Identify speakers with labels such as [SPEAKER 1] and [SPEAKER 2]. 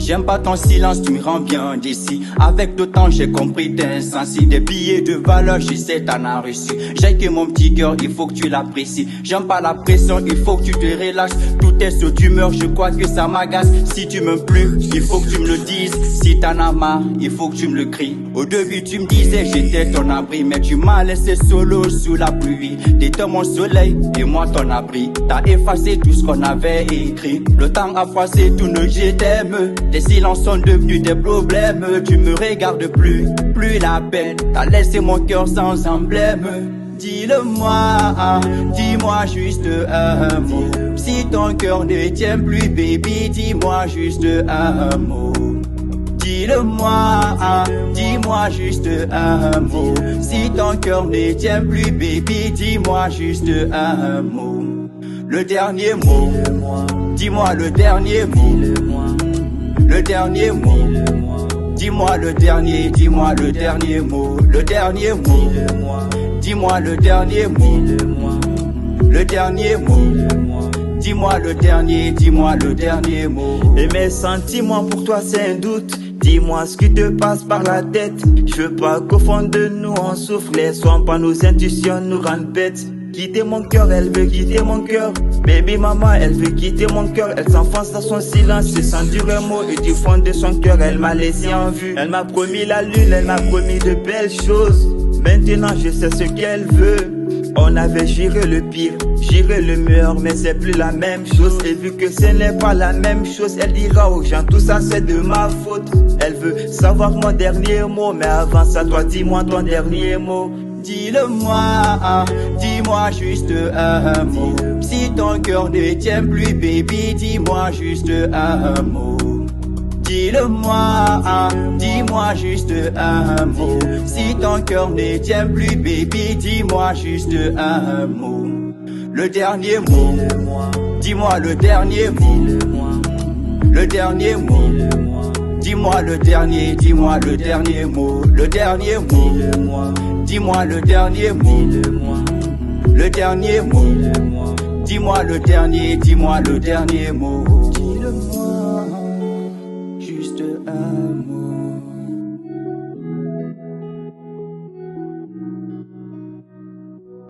[SPEAKER 1] J'aime pas ton silence, tu me rends bien d'ici. Avec le temps, j'ai compris t'es insensible. Des billets de valeur, je sais t'en as reçu. J'ai que mon petit cœur, il faut que tu l'apprécies. J'aime pas la pression, il faut que tu te relaxes. Tout est sur d'humeur, je crois que ça m'agace. Si tu m'aimes plus, il faut que tu me le dises. Si t'en as marre, il faut que tu me le cries. Au début, tu me disais j'étais ton abri, mais tu m'as laissé solo sous la pluie. T'étais mon soleil et moi ton abri. T'as effacé tout ce qu'on avait écrit. Le temps a passé, tout ne je t'aime. Tes silences sont devenus des problèmes. Tu me regardes plus la peine. T'as laissé mon cœur sans emblème. Dis-le-moi, dis-moi juste un mot. Si ton cœur ne tient plus, baby, dis-moi juste un mot. Dis-le-moi, dis-moi juste un mot. Si ton cœur ne tient plus, baby, dis-moi juste un mot. Le dernier mot, dis-moi le dernier mot. Le dernier mot, dis-moi le dernier, dis-moi le dernier mot. Le dernier mot, dis-moi le dernier mot. Le dernier mot, dis-moi le dernier, dis-moi le dernier mot.
[SPEAKER 2] Et mes sentiments pour toi c'est un doute. Dis-moi ce qui te passe par la tête. Je veux pas qu'au fond de nous on souffre. Laissons pas nos intuitions nous rendre bêtes. Quitter mon cœur, elle veut quitter mon cœur. Baby maman, elle veut quitter mon cœur. Elle s'enfonce dans son silence, c'est sans dire un mot. Et du fond de son cœur, elle m'a laissé en vue. Elle m'a promis la lune, elle m'a promis de belles choses. Maintenant je sais ce qu'elle veut. On avait géré le pire, géré le meilleur, mais c'est plus la même chose. Et vu que ce n'est pas la même chose, elle dira aux gens tout ça c'est de ma faute. Elle veut savoir mon dernier mot, mais avant ça toi dis-moi ton dernier mot.
[SPEAKER 1] Dis-le-moi, dis-moi juste un mot. Si ton cœur ne tient plus, baby, dis-moi juste un mot. Dis-le-moi, dis-moi juste un mot. Si ton cœur ne tient plus, baby, dis-moi juste un mot. Le dernier mot, dis-moi le dernier mot. Le dernier mot, dis-moi le dernier, dis-moi le dernier mot. Le dernier mot, dis-moi le dernier mot. Le dernier mot, dis-moi le dernier, dis-moi le dernier mot.